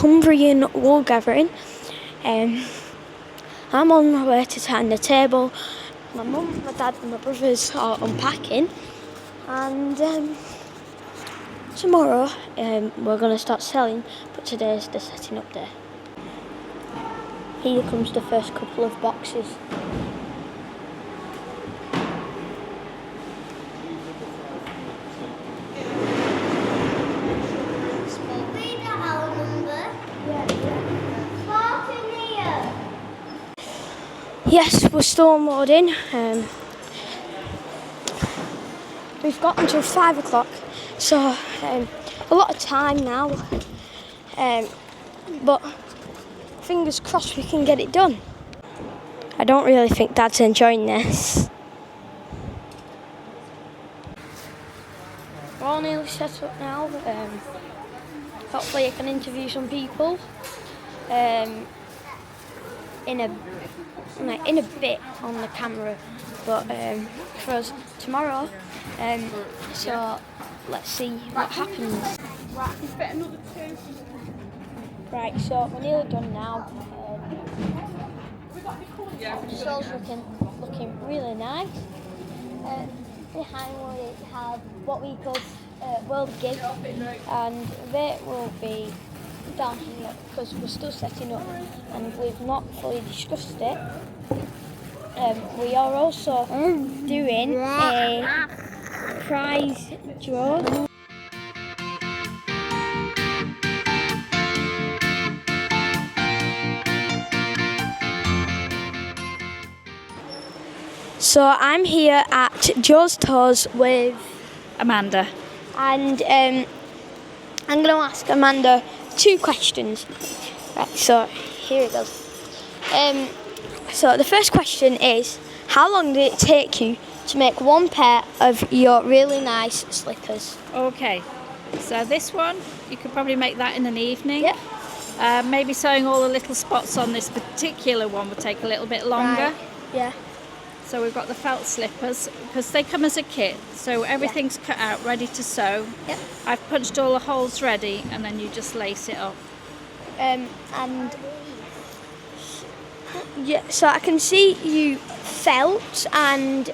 Cumbrian woolgathering. I'm on my way to setting the table. My mum, my dad and my brothers are unpacking, and tomorrow we're going to start selling, but today's the setting up day. Here comes the first couple of boxes. Yes, we're still unloading. We've got until 5 o'clock, so a lot of time now. But fingers crossed we can get it done. I don't really think Dad's enjoying this. We're all nearly set up now. Hopefully I can interview some people in a bit on the camera, but for us tomorrow. So let's see what happens. Right, so we're nearly done now. The soul's looking really nice. Behind we have what we call world gift, and they will be down here because we're still setting up and we've not fully discussed it. We are also doing a prize draw. So I'm here at Joe's Toes with Amanda, and I'm going to ask Amanda 2 questions. Right, so here it goes. So the first question is, how long did it take you to make one pair of your really nice slippers? Okay, so this one, you could probably make that in an evening. Yep. Maybe sewing all the little spots on this particular one would take a little bit longer. Right. Yeah. So we've got the felt slippers, because they come as a kit, so everything's cut out, ready to sew. Yep. I've punched all the holes ready, and then you just lace it up. And yeah, so I can see you felt and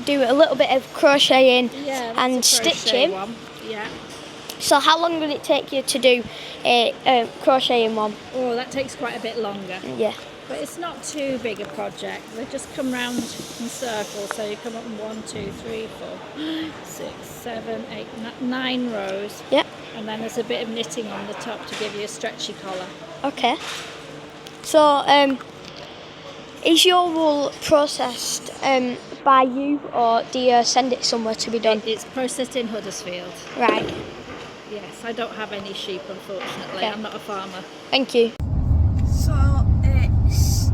do a little bit of crocheting and stitching. One. Yeah. So how long did it take you to do a crocheting one? Oh, that takes quite a bit longer. Yeah. But it's not too big a project. They just come round in circles, so you come up in 1, 2, 3, 4, 6, 7, 8, 9 rows. Yep. And then there's a bit of knitting on the top to give you a stretchy collar. Okay. So, is your wool processed by you, or do you send it somewhere to be done? It's processed in Huddersfield. Right. Yes, I don't have any sheep, unfortunately. Okay. I'm not a farmer. Thank you. So, it's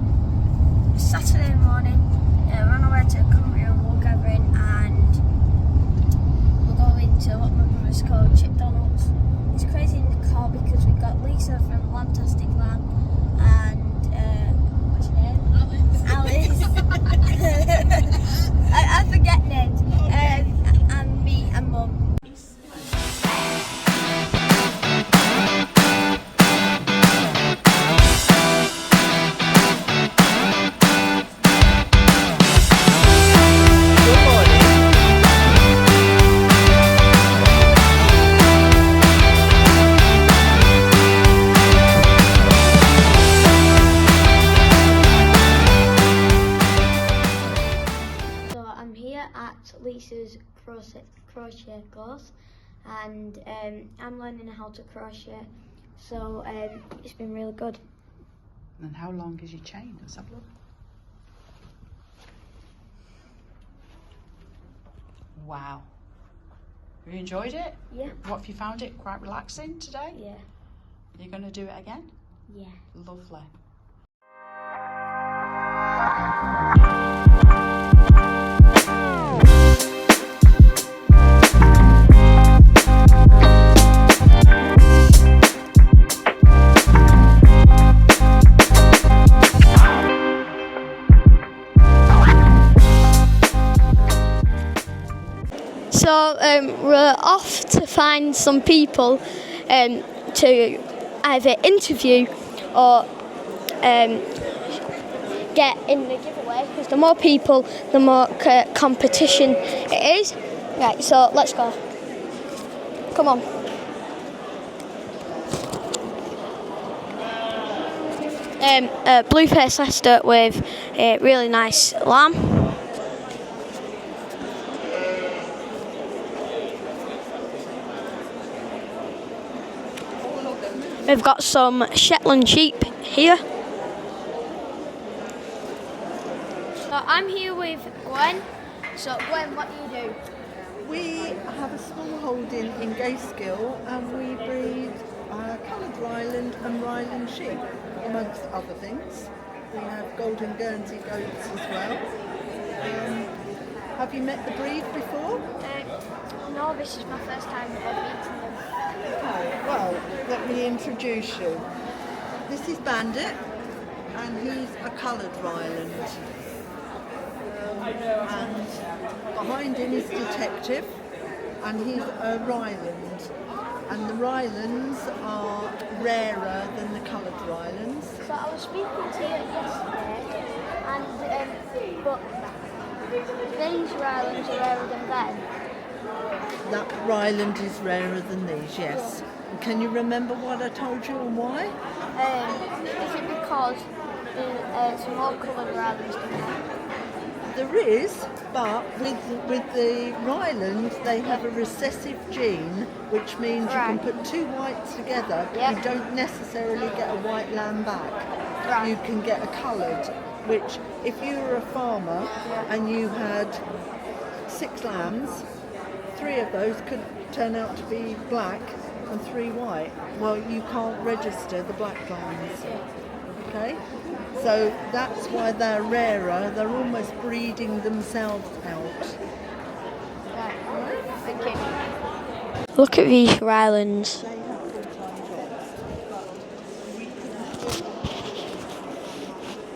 Saturday morning. We're on our way to Cumbrian woolgathering, and we're going to what my brother's called Chipdonald's. It's crazy in the car because we've got Lisa from Lantastic Land and what's your name? Alice. I forget names. And me and Mum. Lisa's crochet course, and I'm learning how to crochet, so it's been really good. And how long is your chain? Let's have a look. Wow. Have you enjoyed it? Yeah. What have you found it quite relaxing today? Yeah. You're going to do it again? Yeah. Lovely. So we're off to find some people to either interview or get in the giveaway, because the more people, the more competition it is. Right, so let's go. Come on. Blue-faced Leicester with a really nice lamb. We've got some Shetland sheep here. So I'm here with Gwen. So Gwen, what do you do? We have a small holding in Gayeskill and we breed coloured Ryland and Ryland sheep, amongst other things. We have golden Guernsey goats as well. Have you met the breed before? No, this is my first time ever meeting them. Okay, well, let me introduce you. This is Bandit and he's a coloured Ryland. And behind him is Detective, and he's a Ryland. And the Rylands are rarer than the coloured Rylands. So I was speaking to you yesterday, and but these Rylands are rarer than them. That Ryland is rarer than these, yes. And can you remember what I told you and why? Is it because there's more coloured Rylands than them? There is, but with the Ryland, they have a recessive gene, which means you can put two whites together, but you don't necessarily get a white lamb back. Right. You can get a coloured, which if you were a farmer and you had 6 lambs, 3 of those could turn out to be black and 3 white. Well, you can't register the black lambs. Okay? So that's why they're rarer. They're almost breeding themselves out. Right. Thank you. Look at these Rylands. They have full-time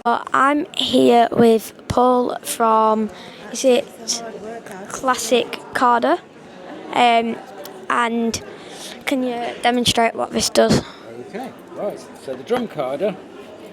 jobs. I'm here with Paul from, is it Classic Carder? And can you demonstrate what this does? Okay, right. So the drum carder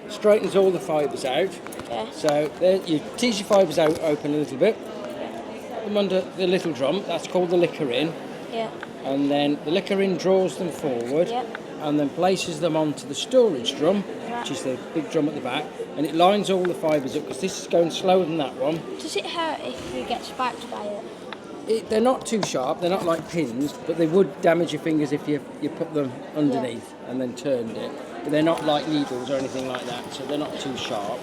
straightens all the fibres out. Yeah. So there, you tease your fibres out open a little bit. Put them under the little drum. That's called the liquor in. Yeah. And then the liquor in draws them forward. Yeah. And then places them onto the storage drum, which is the big drum at the back, and it lines all the fibres up because this is going slower than that one. Does it hurt if you get sparked by it? They're not too sharp, they're not like pins, but they would damage your fingers if you put them underneath and then turned it. But they're not like needles or anything like that, so they're not too sharp.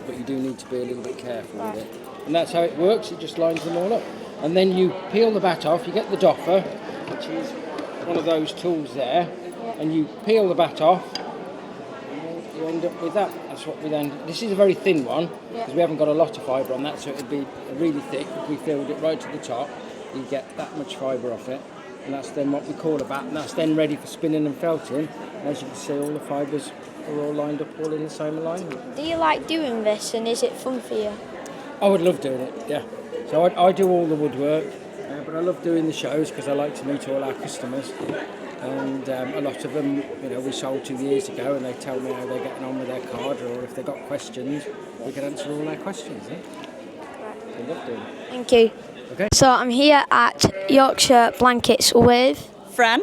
But you do need to be a little bit careful with it. And that's how it works, it just lines them all up. And then you peel the bat off, you get the doffer, which is one of those tools there, and you peel the bat off, and you end up with that. That's what we then, this is a very thin one, because we haven't got a lot of fibre on that, so it'd be really thick. If we filled it right to the top, you get that much fibre off it. And that's then what we call a bat, and that's then ready for spinning and felting. And as you can see, all the fibres are all lined up, all in the same alignment. Do you like doing this, and is it fun for you? I would love doing it, yeah. So I do all the woodwork, but I love doing the shows because I like to meet all our customers. And a lot of them, we sold 2 years ago, and they tell me how they're getting on with their card, or if they've got questions, we can answer all their questions. Eh? I love doing it. Thank you. Okay. So I'm here at Yorkshire Blankets with Fran.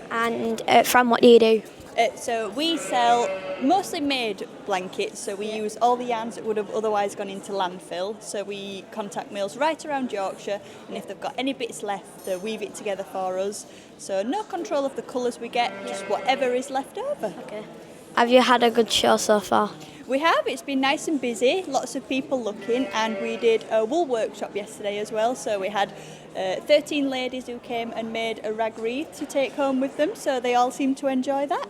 And Fran, what do you do? So we sell mostly made blankets, so we use all the yarns that would have otherwise gone into landfill. So we contact mills right around Yorkshire, and if they've got any bits left, they weave it together for us. So no control of the colours we get, just whatever is left over. Okay. Have you had a good show so far? We have, it's been nice and busy, lots of people looking, and we did a wool workshop yesterday as well. So we had 13 ladies who came and made a rag wreath to take home with them, so they all seemed to enjoy that.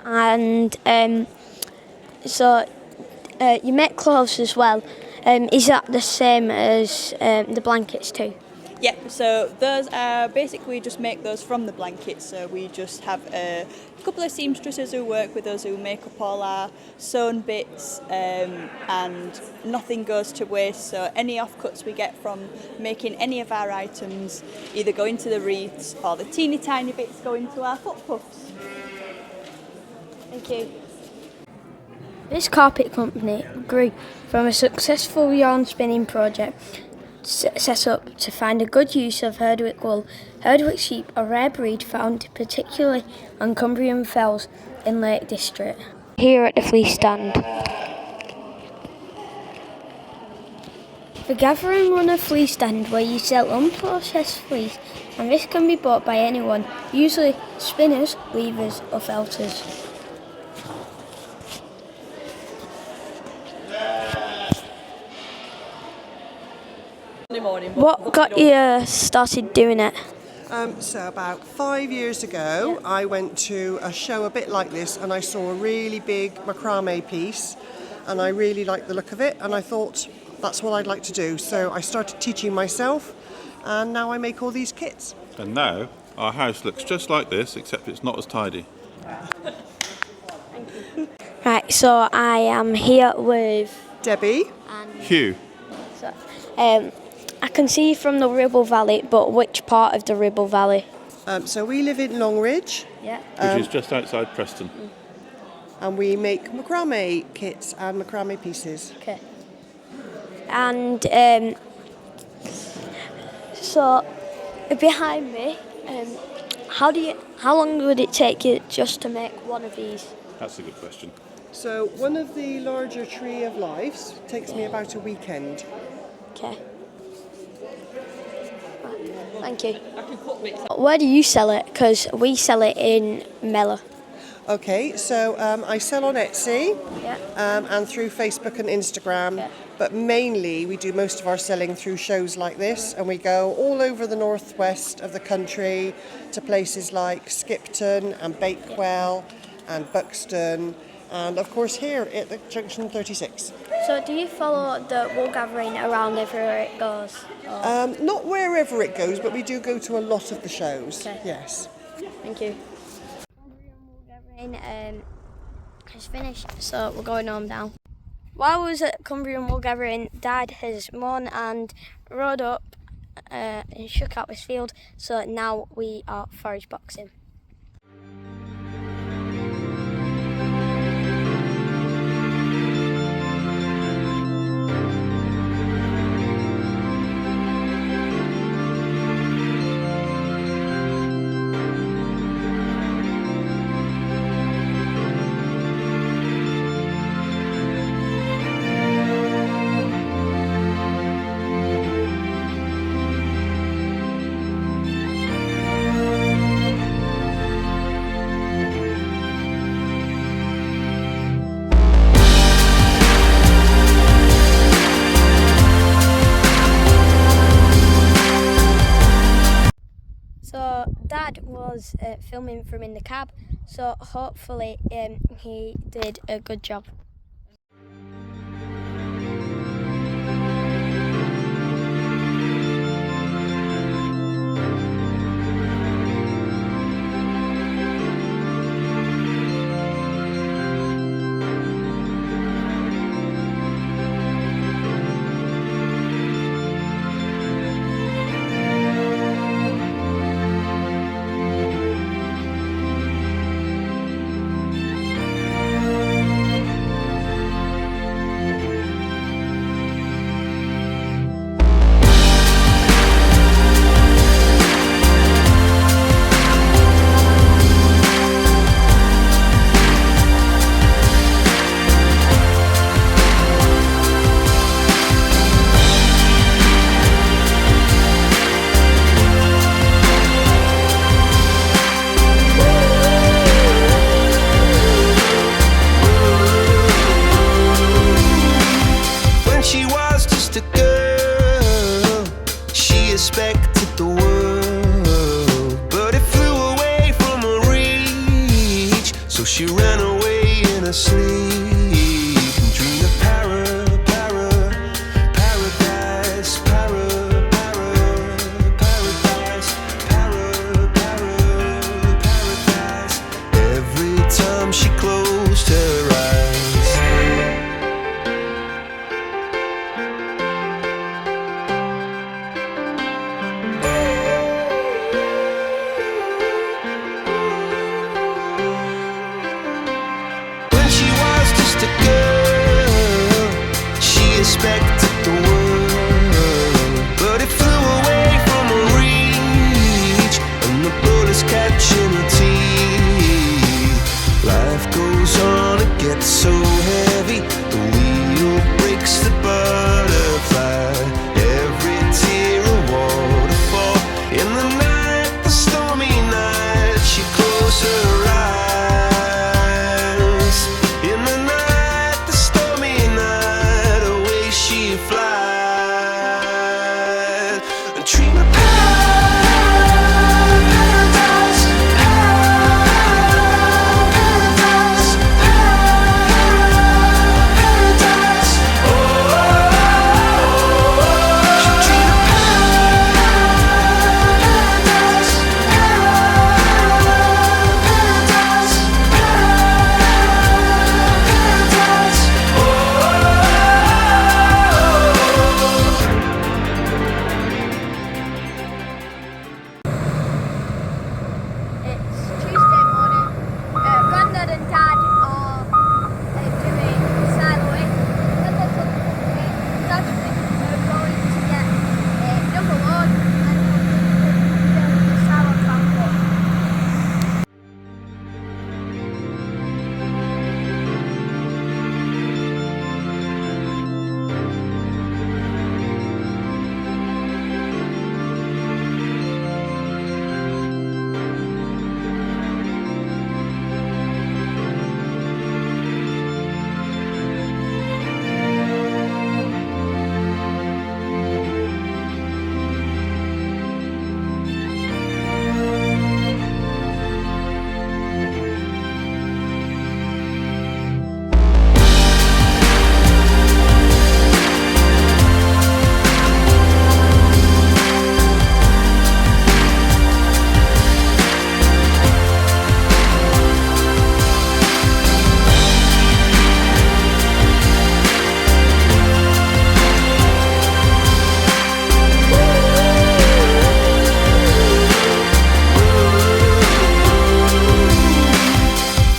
And so you make clothes as well. Is that the same as the blankets too? Yep, so those are basically, we just make those from the blankets. So we just have a couple of seamstresses who work with us who make up all our sewn bits, and nothing goes to waste. So any offcuts we get from making any of our items either go into the wreaths or the teeny tiny bits go into our foot puffs. Thank you. This carpet company grew from a successful yarn spinning project set up to find a good use of Herdwick wool. Herdwick sheep are a rare breed found particularly on Cumbrian fells in Lake District. Here at the fleece stand. The Gathering run a fleece stand where you sell unprocessed fleece, and this can be bought by anyone, usually spinners, weavers or felters. What got you started doing it? So about 5 years ago, I went to a show a bit like this, and I saw a really big macrame piece, and I really liked the look of it, and I thought that's what I'd like to do. So I started teaching myself, and now I make all these kits. And now our house looks just like this, except it's not as tidy. Right, so I am here with Debbie. Hugh. I can see from the Ribble Valley, but which part of the Ribble Valley? So we live in Longridge, Yeah. Which is just outside Preston. and we make macrame kits and macrame pieces. Okay. And so behind me, how long would it take you just to make one of these? That's a good question. So one of the larger tree of lives takes me about a weekend. Okay. Thank you. Where do you sell it? Because we sell it in Mella. Okay, so I sell on Etsy Yeah. and through Facebook and Instagram, Yeah. but mainly we do most of our selling through shows like this, and we go all over the northwest of the country to places like Skipton and Bakewell and Buxton, and of course here at the Junction 36. So do you follow the wool gathering around everywhere it goes? Or- Not wherever it goes, but we do go to a lot of the shows, Okay. yes. Thank you. Has finished, so we're going home now. While I was at Cumbrian Wool Gathering, Dad has mown and rode up and shook out his field, so now we are forage boxing. So Dad was filming from in the cab, so hopefully he did a good job. expected the world, but it flew away from her reach. So she ran away in her sleep and dreamed of paradise, paradise. Every time she closed her eyes. expected the world, but it flew away from her reach, and the bullets catching her teeth. Life goes on, it gets so heavy, the wheel breaks the butterfly. Every tear a waterfall. In the night, the stormy night, she closed her eyes. In the night, the stormy night, away she flies. A dream of paradise, paradise, paradise. Oh, she dreamed of paradise, paradise, paradise. It's Tuesday morning. Grandad and Dad are doing silage. Dad's going to get another load and fill the silo tank up.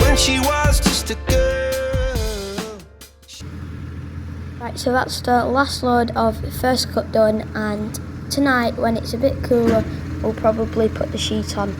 When she was just a girl. Right, so that's the last load of first cut done, and tonight when it's a bit cooler we'll probably put the sheet on.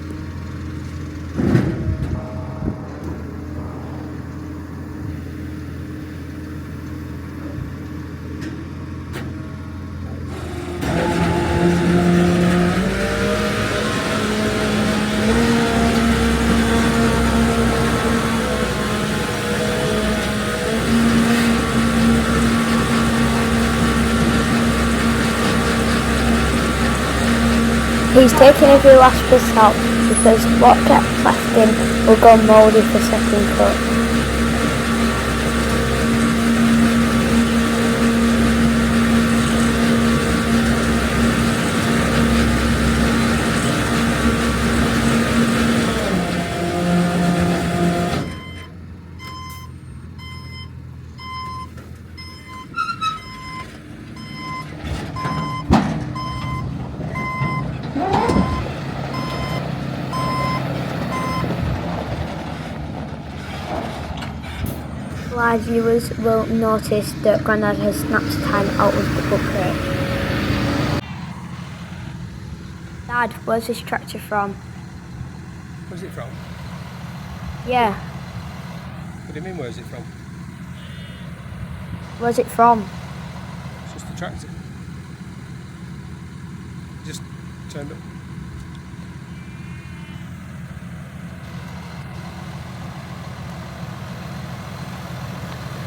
He's taking every last bit out because what gets left in will go mouldy for second cut. Live viewers will notice that Grandad has snapped time out of the book crate. Dad, where's this tractor from? Where's it from? Yeah, What do you mean, where's it from? where's it from? It's just a tractor. Just turned up.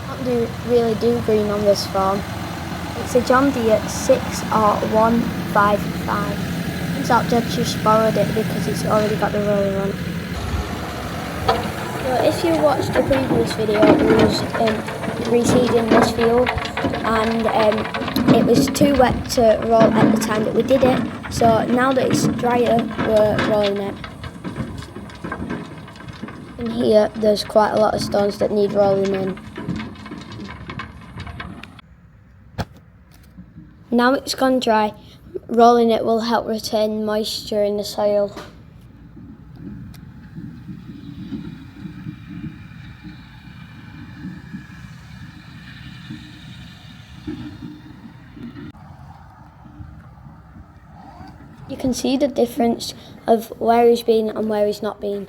Can't really do green on this farm. It's a John Deere 6R155. Turns out Dad just borrowed it because it's already got the roller on. So if you watched the previous video, it was reseeding this field, and it was too wet to roll at the time that we did it, so now that it's drier we're rolling it. In here there's quite a lot of stones that need rolling in. Now it's gone dry, rolling it will help retain moisture in the soil. can see the difference of where he's been and where he's not been.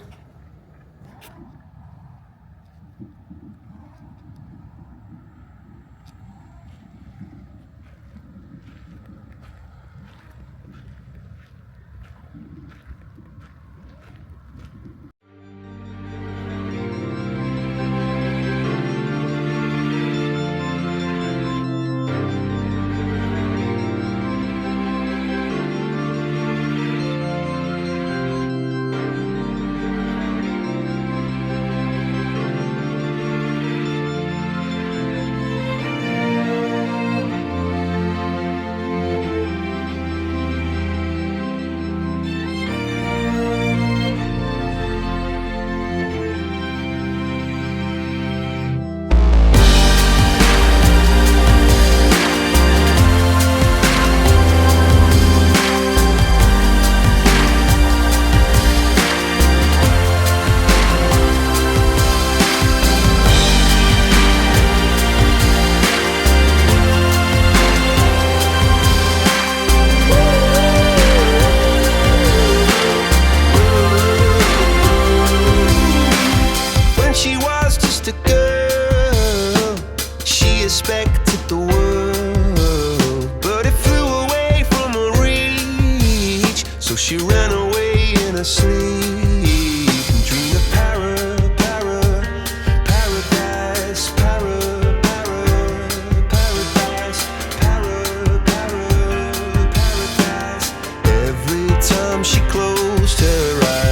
expected the world, but it flew away from her reach. So she ran away in her sleep and dreamed of paradise, paradise. Every time she closed her eyes.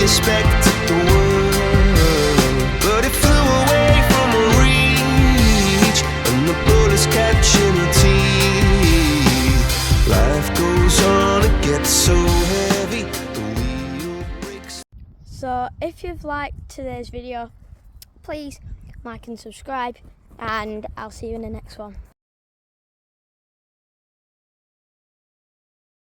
Expected the world, but it flew away from her reach, and the bullets catching her teeth. Life goes on, it gets so heavy, the wheel breaks. So if you've liked today's video, please like and subscribe, and I'll see you in the next one.